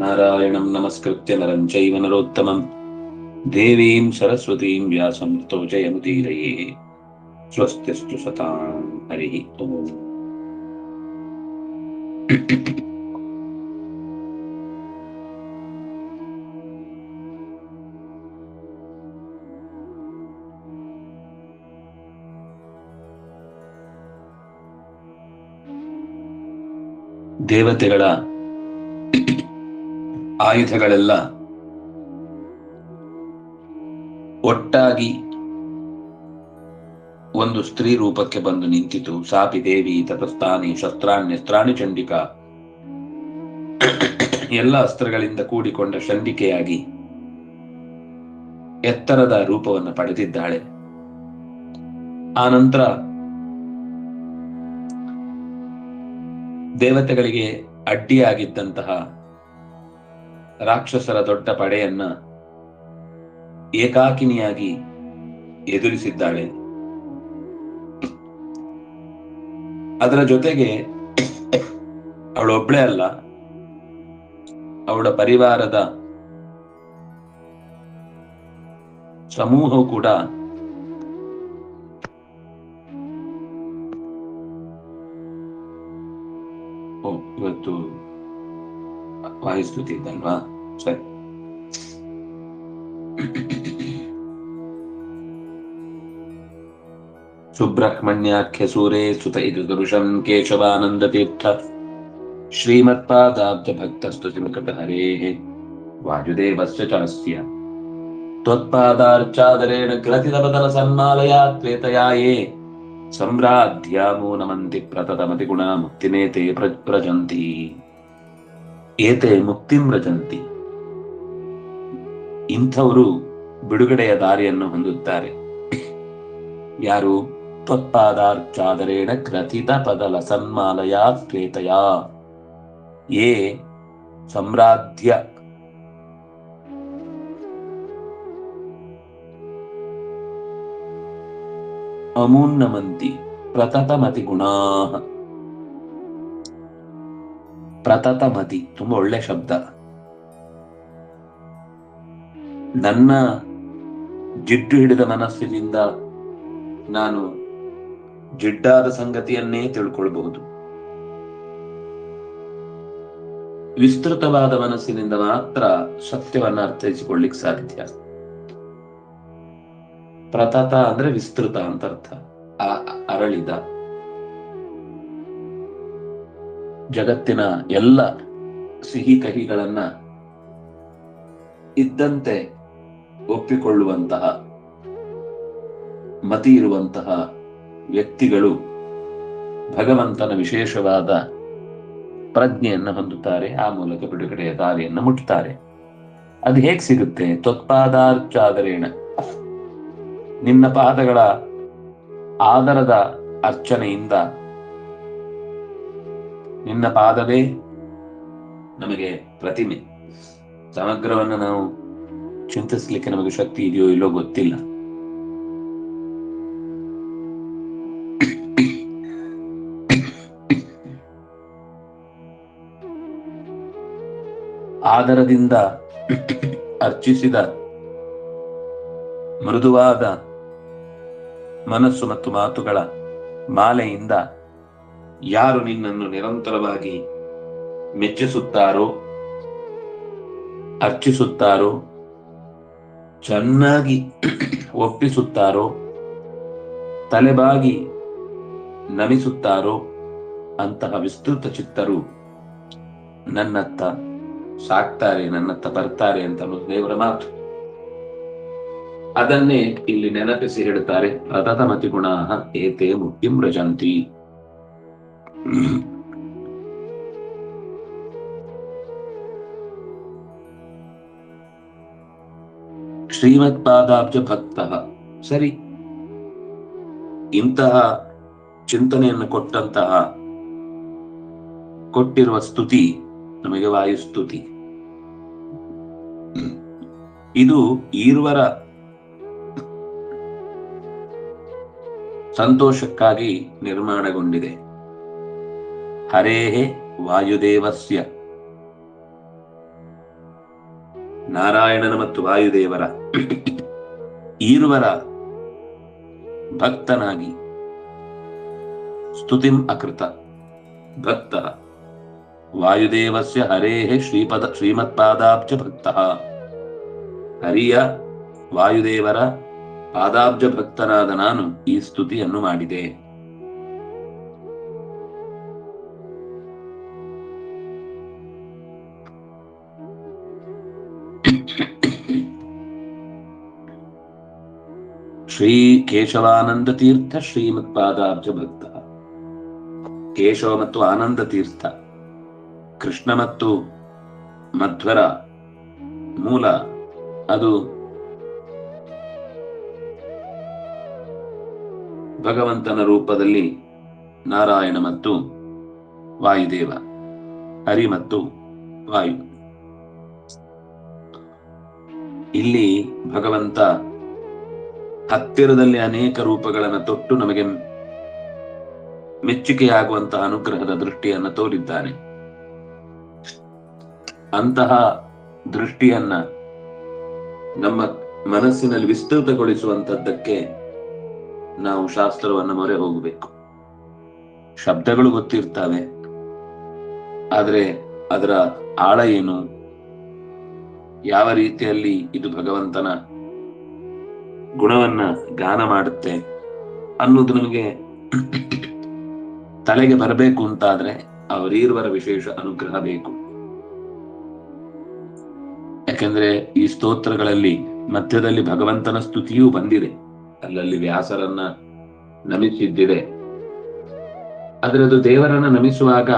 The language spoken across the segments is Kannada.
ನಾರಾಯಣಂ ನಮಸ್ಕೃತ್ಯ ನರಂ ಚೈವ ನರೋತ್ತಮಂ ದೇವೀಂ ಸರಸ್ವತೀಂ ವ್ಯಾಸಂ ತತೋ ಜಯಮುದೀರಯೇ. ಸ್ವಸ್ತಿಸ್ತು ಸತಾಂ ಹರಿ ಓಂ. ದೇವತೆಗಳ ಆಯುಧಗಳೆಲ್ಲ ಒಟ್ಟಾಗಿ ಒಂದು ಸ್ತ್ರೀ ರೂಪಕ್ಕೆ ಬಂದು ನಿಂತಿತು. ಸಾಪಿ ದೇವಿ ತತಸ್ಥಾನಿ ಶಸ್ತ್ರಾಣ್ಯಸ್ತ್ರಾಣಿ ಚಂಡಿಕಾ. ಎಲ್ಲ ಅಸ್ತ್ರಗಳಿಂದ ಕೂಡಿಕೊಂಡ ಚಂಡಿಕೆಯಾಗಿ ಎತ್ತರದ ರೂಪವನ್ನು ಪಡೆದಿದ್ದಾಳೆ. ಆ ನಂತರ ದೇವತೆಗಳಿಗೆ ಅಡ್ಡಿಯಾಗಿದ್ದಂತಹ ರಾಕ್ಷಸರ ದೊಡ್ಡ ಪಡೆಯನ್ನ ಏಕಾಕಿನಿಯಾಗಿ ಎದುರಿಸಿದ್ದಾಳೆ. ಅದರ ಜೊತೆಗೆ ಅವಳೊಬ್ಳೇ ಅಲ್ಲ, ಅವಳ ಪರಿವಾರದ ಸಮೂಹವು ಕೂಡ ಇವತ್ತು ವಾಯುಸ್ತುತಿ ಇದ್ದಲ್ವಾ? ಸರಿ. ಸುಬ್ರಹ್ಮಣ್ಯಾಖ್ಯ ಸೂರೇ ಸುತ ಇದು ದರುಷಂ ಕೇಶವಾನಂದ ತೀರ್ಥ ಶ್ರೀಮತ್ಪಾದಾಬ್ಜ ಭಕ್ತಸ್ತು ಸಿಮಕಟ ಹರೇಃ ವಾಯುದೇವಸ್ಯ ಚಾಸ್ಯ ತ್ವತ್ಪಾದಾರ್ಚಾದರೇಣ ಗ್ರಥಿತ ಬದಲ ಸನ್ಮಾಲಯಾ ತ್ವೇತಯಾಯೇ ಸಂರಾಧ್ಯಾಮೋ ನಮಂತಿ ಪ್ರತತಮತಿ ಗುಣ ಮುಕ್ತಿಮೇತೆ ಪ್ರಜಂತಿ. ಏತೆ ಮುಕ್ತಿಂ ವ್ರಜಂತಿ. ಇಂಥವರು ಬಿಡುಗಡೆಯ ದಾರಿಯನ್ನು ಹೊಂದುತ್ತಾರೆ. ಯಾರು? ತ್ವತ್ಪಾದಾರ್ಚಾದರೇಣ ಗ್ರಥಿತ ಪದಲ ಸನ್ಮಾಲಯಾ ಶ್ವೇತಯಾ ಯೇ ಸಂರಾಧ್ಯ ಅಮೂನ್ನಮಂತಿ ಪ್ರತತಮತಿ ಗುಣಾಃ. ಪ್ರತತಮತಿ ತುಂಬಾ ಒಳ್ಳೆ ಶಬ್ದ. ನನ್ನ ಜಿಡ್ಡು ಹಿಡಿದ ಮನಸ್ಸಿನಿಂದ ನಾನು ಜಿಡ್ಡಾದ ಸಂಗತಿಯನ್ನೇ ತಿಳ್ಕೊಳ್ಬಹುದು. ವಿಸ್ತೃತವಾದ ಮನಸ್ಸಿನಿಂದ ಮಾತ್ರ ಸತ್ಯವನ್ನ ಅರ್ಥೈಸಿಕೊಳ್ಳಿಕ್ ಸಾಧ್ಯ. ಪ್ರತತ ಅಂದ್ರೆ ವಿಸ್ತೃತ ಅಂತ ಅರ್ಥ. ಅರಳಿದ ಜಗತ್ತಿನ ಎಲ್ಲ ಸಿಹಿ ಕಹಿಗಳನ್ನ ಇದ್ದಂತೆ ಒಪ್ಪಿಕೊಳ್ಳುವಂತಹ ಮತಿ ಇರುವಂತಹ ವ್ಯಕ್ತಿಗಳು ಭಗವಂತನ ವಿಶೇಷವಾದ ಪ್ರಜ್ಞೆಯನ್ನು ಹೊಂದುತ್ತಾರೆ. ಆ ಮೂಲಕ ಬಿಡುಗಡೆಯ ದಾರಿಯನ್ನು ಮುಟ್ಟುತ್ತಾರೆ. ಅದು ಹೇಗೆ ಸಿಗುತ್ತೆ? ತ್ವತ್ಪಾದಾರ್ಚಾದರೇಣ, ನಿನ್ನ ಪಾದಗಳ ಆದರದ ಅರ್ಚನೆಯಿಂದ. ನಿನ್ನ ಪಾದವೇ ನಮಗೆ ಪ್ರತಿಮೆ. ಸಮಗ್ರವನ್ನು ನಾವು ಚಿಂತಿಸಲಿಕ್ಕೆ ನಮಗೆ ಶಕ್ತಿ ಇದೆಯೋ ಇಲ್ಲೋ ಗೊತ್ತಿಲ್ಲ. ಆದರದಿಂದ ಅರ್ಚಿಸಿದ ಮೃದುವಾದ ಮನಸ್ಸು ಮತ್ತು ಮಾತುಗಳ ಮಾಲೆಯಿಂದ ಯಾರು ನಿನ್ನನ್ನು ನಿರಂತರವಾಗಿ ಮೆಚ್ಚಿಸುತ್ತಾರೋ, ಅರ್ಚಿಸುತ್ತಾರೋ, ಚೆನ್ನಾಗಿ ಒಪ್ಪಿಸುತ್ತಾರೋ, ತಲೆಬಾಗಿ ನಮಿಸುತ್ತಾರೋ ಅಂತಹ ವಿಸ್ತೃತ ಚಿತ್ತರು ನನ್ನತ್ತ ಸಾಕ್ತಾರೆ, ನನ್ನತ್ತ ಬರ್ತಾರೆ ಅಂತ ದೇವರ ಮಾತು. ಅದನ್ನೇ ಇಲ್ಲಿ ನೆನಪಿಸಿ ಹೇಳ್ತಾರೆ. ಪ್ರತತಮತಿ ಗುಣಾಃ ಏತೆ ಮುಕ್ತಿಂ ವ್ರಜಂತಿ. ಶ್ರೀಮತ್ಪಾದಾಬ್ಜ ಭಕ್ತ. ಸರಿ, ಇಂತಹ ಚಿಂತನೆಯನ್ನು ಕೊಟ್ಟಿರುವ ಸ್ತುತಿ ನಮಗೆ ವಾಯುಸ್ತುತಿ. ಇದು ಈರ್ವರ ಸಂತೋಷಕ್ಕಾಗಿ ನಿರ್ಮಾಣಗೊಂಡಿದೆ. ಹರೇಹೇ ವಾಯುದೇವಸ್ಯ, ನಾರಾಯಣನ ಮತ್ತು ವಾಯುದೇವರ ಈರುವರ ಭಕ್ತನಾಗಿ ಸ್ತುತಿಂ ಅಕೃತ ಭಕ್ತ ವಾಯುದೇವಸ್ಯ ಹರೇಃ ಶ್ರೀಮತ್ಪಾದಾಬ್ಜ ಭಕ್ತ, ಹರಿಯ ವಾಯುದೇವರ ಪಾದಾಬ್ಜ ಭಕ್ತನಾದ ನಾನು ಈ ಸ್ತುತಿಯನ್ನು ಮಾಡಿದೆ. ಶ್ರೀ ಕೇಶವಾನಂದ ತೀರ್ಥ ಶ್ರೀಮತ್ಪಾದಾಬ್ಜ ಭಕ್ತ. ಕೇಶವ ಮತ್ತು ಆನಂದ ತೀರ್ಥ, ಕೃಷ್ಣ ಮತ್ತು ಮಧ್ವರ ಮೂಲ ಅದು ಭಗವಂತನ ರೂಪದಲ್ಲಿ ನಾರಾಯಣ ಮತ್ತು ವಾಯುದೇವ, ಹರಿ ಮತ್ತು ವಾಯು. ಇಲ್ಲಿ ಭಗವಂತ ಹತ್ತಿರದಲ್ಲಿ ಅನೇಕ ರೂಪಗಳನ್ನು ತೊಟ್ಟು ನಮಗೆ ಮೆಚ್ಚುಗೆಯಾಗುವಂತಹ ಅನುಗ್ರಹದ ದೃಷ್ಟಿಯನ್ನು ತೋರಿದ್ದಾನೆ. ಅಂತಹ ದೃಷ್ಟಿಯನ್ನ ನಮ್ಮ ಮನಸ್ಸಿನಲ್ಲಿ ವಿಸ್ತೃತಗೊಳಿಸುವಂತದ್ದಕ್ಕೆ ನಾವು ಶಾಸ್ತ್ರವನ್ನು ಮೊರೆ ಹೋಗಬೇಕು. ಶಬ್ದಗಳು ಗೊತ್ತಿರ್ತವೆ, ಆದರೆ ಅದರ ಆಳ ಏನು, ಯಾವ ರೀತಿಯಲ್ಲಿ ಇದು ಭಗವಂತನ ಗುಣವನ್ನ ಗಾನ ಮಾಡುತ್ತೆ ಅನ್ನೋದು ನಮಗೆ ತಲೆಗೆ ಬರಬೇಕು ಅಂತಾದ್ರೆ ಅವರೀರ್ವರ ವಿಶೇಷ ಅನುಗ್ರಹ ಬೇಕು. ಯಾಕೆಂದ್ರೆ ಈ ಸ್ತೋತ್ರಗಳಲ್ಲಿ ಮಧ್ಯದಲ್ಲಿ ಭಗವಂತನ ಸ್ತುತಿಯೂ ಬಂದಿದೆ, ಅಲ್ಲಲ್ಲಿ ವ್ಯಾಸರನ್ನ ನಮಿಸಿದ್ದಿದೆ. ಆದ್ರೆ ಅದು ದೇವರನ್ನ ನಮಿಸುವಾಗ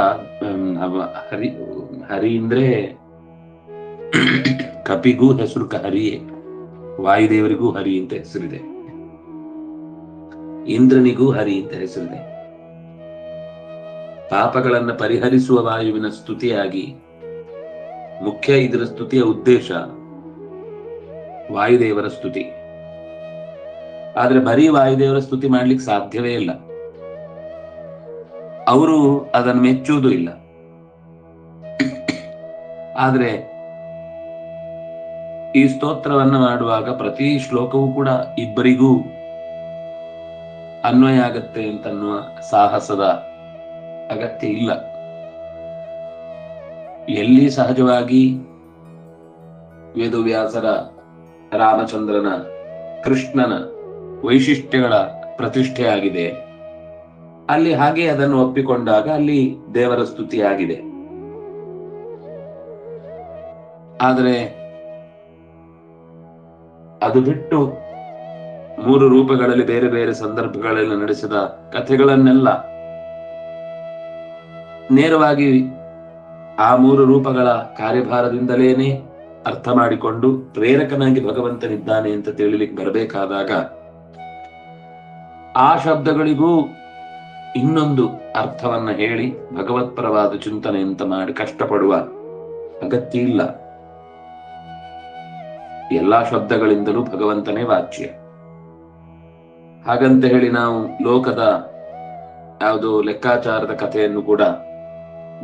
ಹರಿ ಹರಿ ಅಂದ್ರೆ ಕಪಿಗೂ ಹೆಸರು ಹರಿಯೇ, ವಾಯುದೇವರಿಗೂ ಹರಿ ಅಂತ ಹೆಸರಿದೆ, ಇಂದ್ರನಿಗೂ ಹರಿ ಅಂತ ಹೆಸರಿದೆ. ಪಾಪಗಳನ್ನ ಪರಿಹರಿಸುವ ವಾಯುವಿನ ಸ್ತುತಿಯಾಗಿ ಮುಖ್ಯ ಇದರ ಸ್ತುತಿಯ ಉದ್ದೇಶ ವಾಯುದೇವರ ಸ್ತುತಿ. ಆದ್ರೆ ಬರೀ ವಾಯುದೇವರ ಸ್ತುತಿ ಮಾಡ್ಲಿಕ್ಕೆ ಸಾಧ್ಯವೇ ಇಲ್ಲ, ಅವರು ಅದನ್ನು ಮೆಚ್ಚುವುದೂ ಇಲ್ಲ. ಆದ್ರೆ ಈ ಸ್ತೋತ್ರವನ್ನ ಮಾಡುವಾಗ ಪ್ರತಿ ಶ್ಲೋಕವೂ ಕೂಡ ಇಬ್ಬರಿಗೂ ಅನ್ವಯ ಆಗತ್ತೆ ಅಂತನ್ನುವ ಸಾಹಸದ ಅಗತ್ಯ ಇಲ್ಲ. ಎಲ್ಲಿ ಸಹಜವಾಗಿ ವೇದವ್ಯಾಸರ, ರಾಮಚಂದ್ರನ, ಕೃಷ್ಣನ ವೈಶಿಷ್ಟ್ಯಗಳ ಪ್ರತಿಷ್ಠೆ ಆಗಿದೆ, ಅಲ್ಲಿ ಹಾಗೆ ಅದನ್ನು ಒಪ್ಪಿಕೊಂಡಾಗ ಅಲ್ಲಿ ದೇವರ ಸ್ತುತಿ ಆಗಿದೆ. ಆದರೆ ಅದು ಬಿಟ್ಟು ಮೂರು ರೂಪಗಳಲ್ಲಿ ಬೇರೆ ಬೇರೆ ಸಂದರ್ಭಗಳಲ್ಲಿ ನಡೆಸಿದ ಕಥೆಗಳನ್ನೆಲ್ಲ ನೇರವಾಗಿ ಆ ಮೂರು ರೂಪಗಳ ಕಾರ್ಯಭಾರದಿಂದಲೇನೆ ಅರ್ಥ ಮಾಡಿಕೊಂಡು ಪ್ರೇರಕನಾಗಿ ಭಗವಂತನಿದ್ದಾನೆ ಅಂತ ತಿಳಿಲಿಕ್ಕೆ ಬರಬೇಕಾದಾಗ ಆ ಶಬ್ದಗಳಿಗೂ ಇನ್ನೊಂದು ಅರ್ಥವನ್ನ ಹೇಳಿ ಭಗವತ್ಪರವಾದ ಚಿಂತನೆ ಅಂತ ಮಾಡಿ ಕಷ್ಟಪಡುವ ಅಗತ್ಯ ಇಲ್ಲ. ಎಲ್ಲಾ ಶಬ್ದಗಳಿಂದಲೂ ಭಗವಂತನೇ ವಾಚ್ಯ. ಹಾಗಂತ ಹೇಳಿ ನಾವು ಲೋಕದ ಯಾವುದೋ ಲೆಕ್ಕಾಚಾರದ ಕಥೆಯನ್ನು ಕೂಡ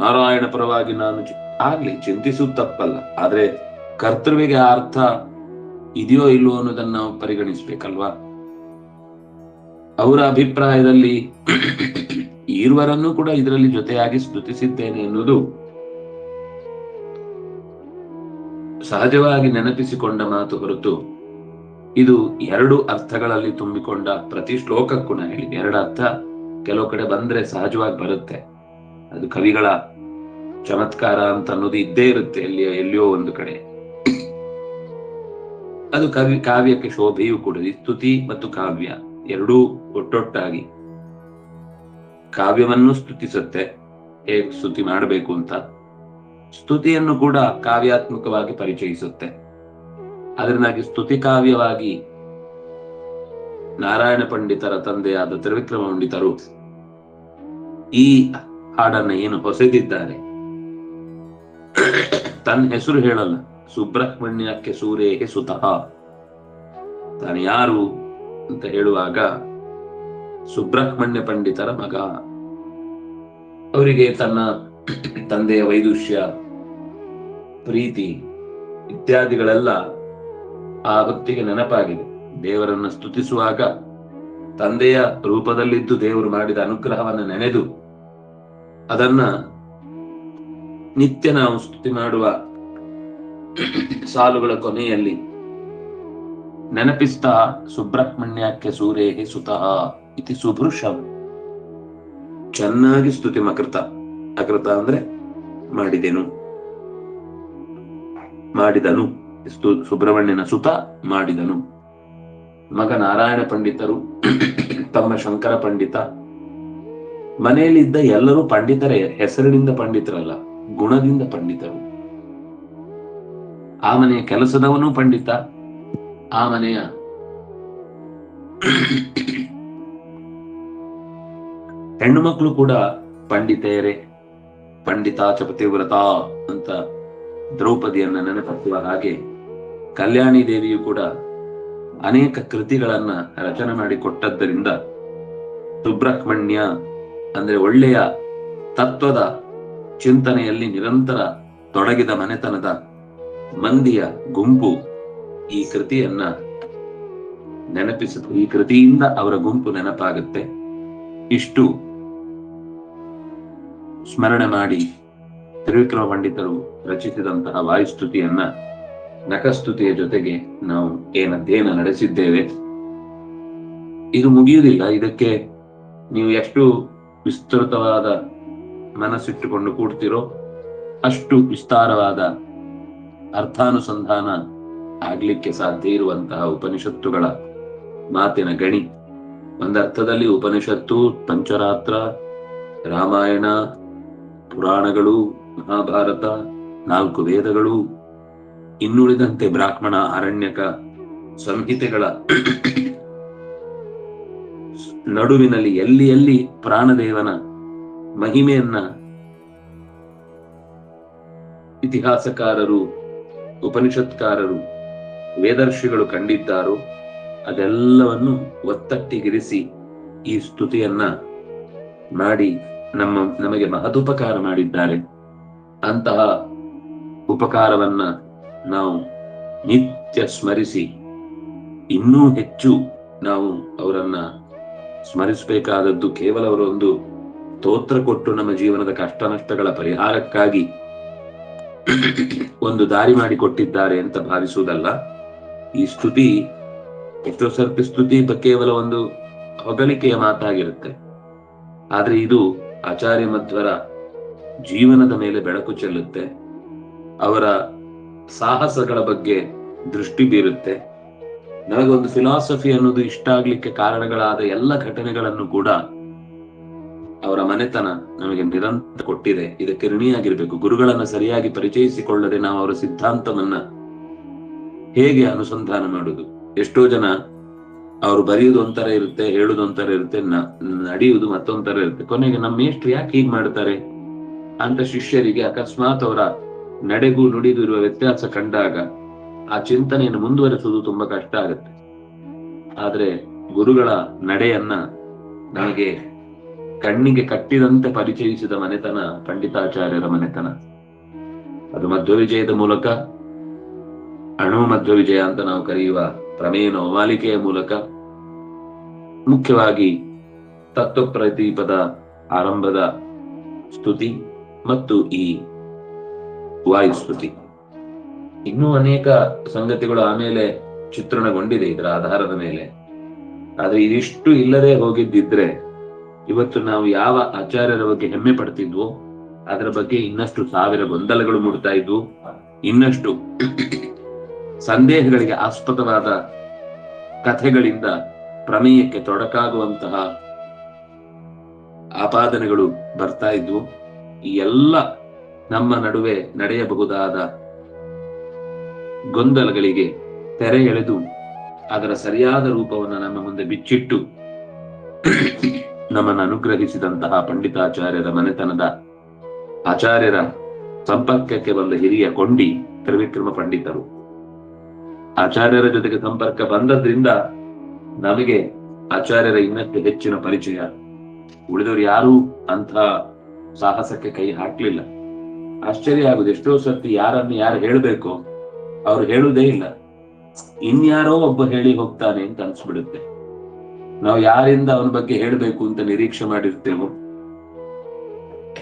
ನಾರಾಯಣ ಪರವಾಗಿ ನಾನು ಆಗ್ಲಿ ಚಿಂತಿಸುವುದು ತಪ್ಪಲ್ಲ, ಆದ್ರೆ ಕರ್ತೃವಿಗೆ ಆ ಅರ್ಥ ಇದೆಯೋ ಇಲ್ವೋ ಅನ್ನೋದನ್ನ ನಾವು ಪರಿಗಣಿಸ್ಬೇಕಲ್ವಾ. ಅವರ ಅಭಿಪ್ರಾಯದಲ್ಲಿ ಈರ್ವರನ್ನು ಕೂಡ ಇದರಲ್ಲಿ ಜೊತೆಯಾಗಿ ಸ್ತುತಿಸಿದ್ದೇನೆ ಎನ್ನುವುದು ಸಹಜವಾಗಿ ನೆನಪಿಸಿಕೊಂಡ ಮಾತು ಹೊರತು ಇದು ಎರಡು ಅರ್ಥಗಳಲ್ಲಿ ತುಂಬಿಕೊಂಡ ಪ್ರತಿ ಶ್ಲೋಕಕ್ಕೂ ನಾನು ಹೇಳಿದೆ. ಎರಡು ಅರ್ಥ ಕೆಲವು ಕಡೆ ಬಂದ್ರೆ ಸಹಜವಾಗಿ ಬರುತ್ತೆ, ಅದು ಕವಿಗಳ ಚಮತ್ಕಾರ ಅಂತ ಅನ್ನೋದು ಇದ್ದೇ ಇರುತ್ತೆ ಎಲ್ಲಿಯೋ ಒಂದು ಕಡೆ. ಅದು ಕಾವ್ಯಕ್ಕೆ ಶೋಭೆಯೂ ಕೂಡ. ಸ್ತುತಿ ಮತ್ತು ಕಾವ್ಯ ಎರಡೂ ಒಟ್ಟೊಟ್ಟಾಗಿ ಕಾವ್ಯವನ್ನು ಸ್ತುತಿಸುತ್ತೆ, ಹೇಗೆ ಸ್ತುತಿ ಮಾಡಬೇಕು ಅಂತ, ಸ್ತುತಿಯನ್ನು ಕೂಡ ಕಾವ್ಯಾತ್ಮಕವಾಗಿ ಪರಿಚಯಿಸುತ್ತೆ. ಅದರಿಂದಾಗಿ ಸ್ತುತಿ ಕಾವ್ಯವಾಗಿ ನಾರಾಯಣ ಪಂಡಿತರ ತಂದೆಯಾದ ತ್ರಿವಿಕ್ರಮ ಪಂಡಿತರು ಈ ಹಾಡನ್ನ ಏನು ಹೊಸೆದಿದ್ದಾರೆ, ತನ್ನ ಹೆಸರು ಹೇಳಲ್ಲ, ಸುಬ್ರಹ್ಮಣ್ಯಕ್ಕೆ ಸೂರೇಹೆ ಸುತಃ, ತಾನು ಯಾರು ಅಂತ ಹೇಳುವಾಗ ಸುಬ್ರಹ್ಮಣ್ಯ ಪಂಡಿತರ ಮಗ. ಅವರಿಗೆ ತನ್ನ ತಂದೆಯ ವೈದುಷ್ಯ, ಪ್ರೀತಿ ಇತ್ಯಾದಿಗಳೆಲ್ಲ ಆ ಹೊತ್ತಿಗೆ ನೆನಪಾಗಿದೆ. ದೇವರನ್ನ ಸ್ತುತಿಸುವಾಗ ತಂದೆಯ ರೂಪದಲ್ಲಿದ್ದು ದೇವರು ಮಾಡಿದ ಅನುಗ್ರಹವನ್ನು ನೆನೆದು ಅದನ್ನ ನಿತ್ಯ ನಾವು ಸ್ತುತಿ ಮಾಡುವ ಸಾಲುಗಳ ಕೊನೆಯಲ್ಲಿ ನೆನಪಿಸ್ತಾ ಸುಬ್ರಹ್ಮಣ್ಯಕ್ಕೆ ಸೂರೇಹಿ ಸುತಃ ಇತಿ ಸುಭೃಶಂ. ಚೆನ್ನಾಗಿ ಸ್ತುತಿ ಮಕೃತ. ಅಕೃತ ಅಂದ್ರೆ ಮಾಡಿದೆನು, ಮಾಡಿದನು. ಸುಬ್ರಹ್ಮಣ್ಯನ ಸುತ ಮಾಡಿದನು. ಮಗ ನಾರಾಯಣ ಪಂಡಿತರು, ತಮ್ಮ ಶಂಕರ ಪಂಡಿತ. ಮನೆಯಲ್ಲಿದ್ದ ಎಲ್ಲರೂ ಪಂಡಿತರೇ, ಹೆಸರಿನಿಂದ ಪಂಡಿತರಲ್ಲ, ಗುಣದಿಂದ ಪಂಡಿತರು. ಆ ಮನೆಯ ಕೆಲಸದವನು ಪಂಡಿತ, ಆ ಮನೆಯ ಹೆಣ್ಣು ಮಕ್ಕಳು ಕೂಡ ಪಂಡಿತೆಯರೇ. ಪಂಡಿತಾ ಚ ಪತಿವ್ರತ ಅಂತ ದ್ರೌಪದಿಯನ್ನ ನೆನಪಿಸುವ ಹಾಗೆ ಕಲ್ಯಾಣಿ ದೇವಿಯು ಕೂಡ ಅನೇಕ ಕೃತಿಗಳನ್ನ ರಚನೆ ಮಾಡಿಕೊಟ್ಟದ್ದರಿಂದ ಸುಬ್ರಹ್ಮಣ್ಯ ಅಂದ್ರೆ ಒಳ್ಳೆಯ ತತ್ವದ ಚಿಂತನೆಯಲ್ಲಿ ನಿರಂತರ ತೊಡಗಿದ ಮನೆತನದ ಮಂದಿಯ ಗುಂಪು ಈ ಕೃತಿಯನ್ನ ನೆನಪಿಸುತ್ತೆ. ಈ ಕೃತಿಯಿಂದ ಅವರ ಗುಂಪು ನೆನಪಾಗುತ್ತೆ. ಇಷ್ಟು ಸ್ಮರಣೆ ಮಾಡಿ ತ್ರಿವಿಕ್ರಮ ಪಂಡಿತರು ರಚಿಸಿದಂತಹ ವಾಯುಸ್ತುತಿಯನ್ನ ನಖಸ್ತುತಿಯ ಜೊತೆಗೆ ನಾವು ಅಧ್ಯಯನ ನಡೆಸಿದ್ದೇವೆ. ಇದು ಮುಗಿಯುವುದಿಲ್ಲ. ಇದಕ್ಕೆ ನೀವು ಎಷ್ಟು ವಿಸ್ತೃತವಾದ ಮನಸ್ಸಿಟ್ಟುಕೊಂಡು ಕೂಡ್ತಿರೋ ಅಷ್ಟು ವಿಸ್ತಾರವಾದ ಅರ್ಥಾನುಸಂಧಾನ ಆಗ್ಲಿಕ್ಕೆ ಸಾಧ್ಯ ಇರುವಂತಹ ಉಪನಿಷತ್ತುಗಳ ಮಾತಿನ ಗಣಿ. ಒಂದರ್ಥದಲ್ಲಿ ಉಪನಿಷತ್ತು, ಪಂಚರಾತ್ರ, ರಾಮಾಯಣ, ಪುರಾಣಗಳು, ಮಹಾಭಾರತ, 4 ವೇದಗಳು, ಇನ್ನುಳಿದಂತೆ ಬ್ರಾಹ್ಮಣ, ಆರಣ್ಯಕ, ಸಂಹಿತೆಗಳ ನಡುವಿನಲ್ಲಿ ಎಲ್ಲಿ ಎಲ್ಲಿ ಪ್ರಾಣದೇವನ ಮಹಿಮೆಯನ್ನ ಇತಿಹಾಸಕಾರರು, ಉಪನಿಷತ್ಕಾರರು, ವೇದರ್ಷಿಗಳು ಕಂಡಿದ್ದಾರೋ ಅದೆಲ್ಲವನ್ನು ಒತ್ತಟ್ಟಿಗಿರಿಸಿ ಈ ಸ್ತುತಿಯನ್ನ ಮಾಡಿ ನಮಗೆ ಮಹದುಪಕಾರ ಮಾಡಿದ್ದಾರೆ. ಅಂತಹ ಉಪಕಾರವನ್ನ ನಾವು ನಿತ್ಯ ಸ್ಮರಿಸಿ ಇನ್ನೂ ಹೆಚ್ಚು ನಾವು ಅವರನ್ನ ಸ್ಮರಿಸಬೇಕಾದದ್ದು ಕೇವಲ ಅವರೊಂದು ಸ್ತೋತ್ರ ಕೊಟ್ಟು ನಮ್ಮ ಜೀವನದ ಕಷ್ಟ ನಷ್ಟಗಳ ಪರಿಹಾರಕ್ಕಾಗಿ ಒಂದು ದಾರಿ ಮಾಡಿಕೊಟ್ಟಿದ್ದಾರೆ ಅಂತ ಭಾವಿಸುವುದಲ್ಲ. ಈ ಸ್ತುತಿ ಎಷ್ಟೋ ಸರ್ತಿ ಸ್ತುತಿ ಕೇವಲ ಒಂದು ಹೊಗಳಿಕೆಯ ಮಾತಾಗಿರುತ್ತೆ. ಆದ್ರೆ ಇದು ಆಚಾರ್ಯ ಮಧ್ವರ ಜೀವನದ ಮೇಲೆ ಬೆಳಕು ಚೆಲ್ಲುತ್ತೆ. ಅವರ ಸಾಹಸಗಳ ಬಗ್ಗೆ ದೃಷ್ಟಿ ಬೀರುತ್ತೆ. ನಮಗೊಂದು ಫಿಲಾಸಫಿ ಅನ್ನೋದು ಇಷ್ಟ ಆಗ್ಲಿಕ್ಕೆ ಕಾರಣಗಳಾದ ಎಲ್ಲ ಘಟನೆಗಳನ್ನು ಕೂಡ ಅವರ ಮನೆತನ ನಮಗೆ ನಿರಂತರ ಕೊಟ್ಟಿದೆ. ಇದಕ್ಕೆ ಋಣಿಯಾಗಿರ್ಬೇಕು. ಗುರುಗಳನ್ನ ಸರಿಯಾಗಿ ಪರಿಚಯಿಸಿಕೊಳ್ಳದೆ ನಾವು ಅವರ ಸಿದ್ಧಾಂತವನ್ನ ಹೇಗೆ ಅನುಸಂಧಾನ ಮಾಡುದು? ಎಷ್ಟೋ ಜನ ಅವರು ಬರೆಯುವುದು ಒಂಥರ ಇರುತ್ತೆ, ಹೇಳುದು ಒಂಥರ ಇರುತ್ತೆ, ನಡೆಯುವುದು ಮತ್ತೊಂಥರ ಇರುತ್ತೆ. ಕೊನೆಗೆ ನಮ್ಮ ಮೇಷ್ಟ್ರು ಯಾಕೆ ಹೀಗ್ ಮಾಡ್ತಾರೆ ಅಂತ ಶಿಷ್ಯರಿಗೆ ಅಕಸ್ಮಾತ್ ಅವರ ನಡೆಗೂ ನುಡಿದು ಇರುವ ವ್ಯತ್ಯಾಸ ಕಂಡಾಗ ಆ ಚಿಂತನೆಯನ್ನು ಮುಂದುವರೆಸುವುದು ತುಂಬಾ ಕಷ್ಟ ಆಗುತ್ತೆ. ಆದ್ರೆ ಗುರುಗಳ ನಡೆಯನ್ನ ನಮಗೆ ಕಣ್ಣಿಗೆ ಕಟ್ಟಿದಂತೆ ಪರಿಚಯಿಸಿದ ಮನೆತನ ಪಂಡಿತಾಚಾರ್ಯರ ಮನೆತನ. ಅದು ಮಧ್ವವಿಜಯದ ಮೂಲಕ, ಅಣು ಮಧ್ವವಿಜಯ ಅಂತ ನಾವು ಕರೆಯುವ ಪ್ರಮೇಯ ನವಮಾಲಿಕೆಯ ಮೂಲಕ, ಮುಖ್ಯವಾಗಿ ತತ್ವಪ್ರದೀಪದ ಆರಂಭದ ಸ್ತುತಿ ಮತ್ತು ಈ ವಾಯುಸ್ತುತಿ. ಇನ್ನೂ ಅನೇಕ ಸಂಗತಿಗಳು ಆಮೇಲೆ ಚಿತ್ರಣಗೊಂಡಿದೆ ಇದರ ಆಧಾರದ ಮೇಲೆ. ಆದ್ರೆ ಇದಿಷ್ಟು ಇಲ್ಲದೆ ಹೋಗಿದ್ದಿದ್ರೆ ಇವತ್ತು ನಾವು ಯಾವ ಆಚಾರ್ಯರ ಬಗ್ಗೆ ಹೆಮ್ಮೆ ಪಡ್ತಿದ್ವೋ ಅದರ ಬಗ್ಗೆ ಇನ್ನಷ್ಟು 1000 ಗೊಂದಲಗಳು ಮೂಡ್ತಾ ಇದ್ವು. ಇನ್ನಷ್ಟು ಸಂದೇಹಗಳಿಗೆ ಆಸ್ಪದವಾದ ಕಥೆಗಳಿಂದ ಪ್ರಮೇಯಕ್ಕೆ ತೊಡಕಾಗುವಂತಹ ಆಪಾದನೆಗಳು ಬರ್ತಾ ಇದ್ವು. ಈ ಎಲ್ಲ ನಮ್ಮ ನಡುವೆ ನಡೆಯಬಹುದಾದ ಗೊಂದಲಗಳಿಗೆ ತೆರೆ ಎಳೆದು ಅದರ ಸರಿಯಾದ ರೂಪವನ್ನು ನಮ್ಮ ಮುಂದೆ ಬಿಚ್ಚಿಟ್ಟು ನಮ್ಮನ್ನು ಅನುಗ್ರಹಿಸಿದಂತಹ ಪಂಡಿತಾಚಾರ್ಯರ ಮನೆತನದ ಆಚಾರ್ಯರ ಸಂಪರ್ಕಕ್ಕೆ ಬಂದ ಹಿರಿಯ ಕೊಂಡಿ ತ್ರಿವಿಕ್ರಮ ಪಂಡಿತರು. ಆಚಾರ್ಯರ ಜೊತೆಗೆ ಸಂಪರ್ಕ ಬಂದದ್ರಿಂದ ನಮಗೆ ಆಚಾರ್ಯರ ಇನ್ನಷ್ಟು ಹೆಚ್ಚಿನ ಪರಿಚಯ. ಉಳಿದವರು ಯಾರು ಅಂತ ಸಾಹಸಕ್ಕೆ ಕೈ ಹಾಕ್ಲಿಲ್ಲ. ಆಶ್ಚರ್ಯ ಆಗುದು, ಎಷ್ಟೋ ಸರ್ತಿ ಯಾರನ್ನು ಯಾರು ಹೇಳ್ಬೇಕು ಅವ್ರು ಹೇಳುವುದೇ ಇಲ್ಲ, ಇನ್ಯಾರೋ ಒಬ್ಬ ಹೇಳಿ ಹೋಗ್ತಾನೆ ಅಂತ ಅನ್ಸ್ಬಿಡುತ್ತೆ. ನಾವು ಯಾರಿಂದ ಅವನ ಬಗ್ಗೆ ಹೇಳ್ಬೇಕು ಅಂತ ನಿರೀಕ್ಷೆ ಮಾಡಿರ್ತೇವೋ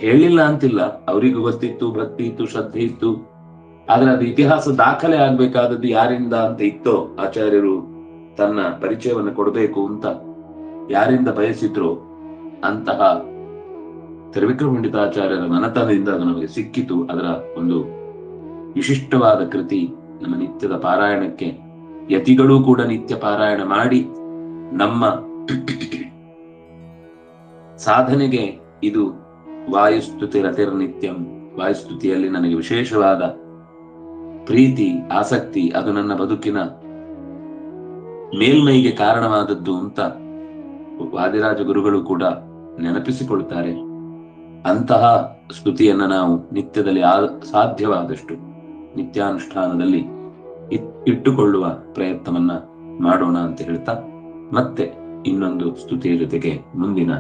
ಹೇಳಿಲ್ಲ ಅಂತಿಲ್ಲ, ಅವರಿಗೂ ಗೊತ್ತಿತ್ತು, ಭಕ್ತಿ ಇತ್ತು, ಶ್ರದ್ಧೆ ಇತ್ತು. ಆದ್ರೆ ಅದು ಇತಿಹಾಸ ದಾಖಲೆ ಆಗ್ಬೇಕಾದದ್ದು ಯಾರಿಂದ ಅಂತ ಇತ್ತೋ, ಆಚಾರ್ಯರು ತನ್ನ ಪರಿಚಯವನ್ನು ಕೊಡಬೇಕು ಅಂತ ಯಾರಿಂದ ಬಯಸಿದ್ರು ಅಂತಹ ತ್ರಿವಿಕ್ರಮಪಂಡಿತಾಚಾರ್ಯರ ಮನತನದಿಂದ ಅದು ನಮಗೆ ಸಿಕ್ಕಿತು. ಅದರ ಒಂದು ವಿಶಿಷ್ಟವಾದ ಕೃತಿ ನಮ್ಮ ನಿತ್ಯದ ಪಾರಾಯಣಕ್ಕೆ, ಯತಿಗಳೂ ಕೂಡ ನಿತ್ಯ ಪಾರಾಯಣ ಮಾಡಿ ನಮ್ಮ ಸಾಧನೆಗೆ ಇದು ವಾಯುಸ್ತುತಿ ರತಿರ್ನಿತ್ಯಂ. ವಾಯುಸ್ತುತಿಯಲ್ಲಿ ನನಗೆ ವಿಶೇಷವಾದ ಪ್ರೀತಿ, ಆಸಕ್ತಿ, ಅದು ನನ್ನ ಬದುಕಿನ ಮೇಲ್ಮೈಗೆ ಕಾರಣವಾದದ್ದು ಅಂತ ವಾದಿರಾಜ ಗುರುಗಳು ಕೂಡ ನೆನಪಿಸಿಕೊಳ್ತಾರೆ. ಅಂತಹ ಸ್ತುತಿಯನ್ನ ನಾವು ನಿತ್ಯದಲ್ಲಿ ಸಾಧ್ಯವಾದಷ್ಟು ನಿತ್ಯಾನುಷ್ಠಾನದಲ್ಲಿ ಇಟ್ಟುಕೊಳ್ಳುವ ಪ್ರಯತ್ನವನ್ನ ಮಾಡೋಣ ಅಂತ ಹೇಳ್ತಾ, ಮತ್ತೆ ಇನ್ನೊಂದು ಸ್ತುತಿಯ ಜೊತೆಗೆ ಮುಂದಿನ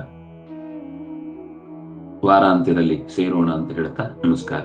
ವಾರಾಂತ್ಯದಲ್ಲಿ ಸೇರೋಣ ಅಂತ ಹೇಳ್ತಾ ನಮಸ್ಕಾರ.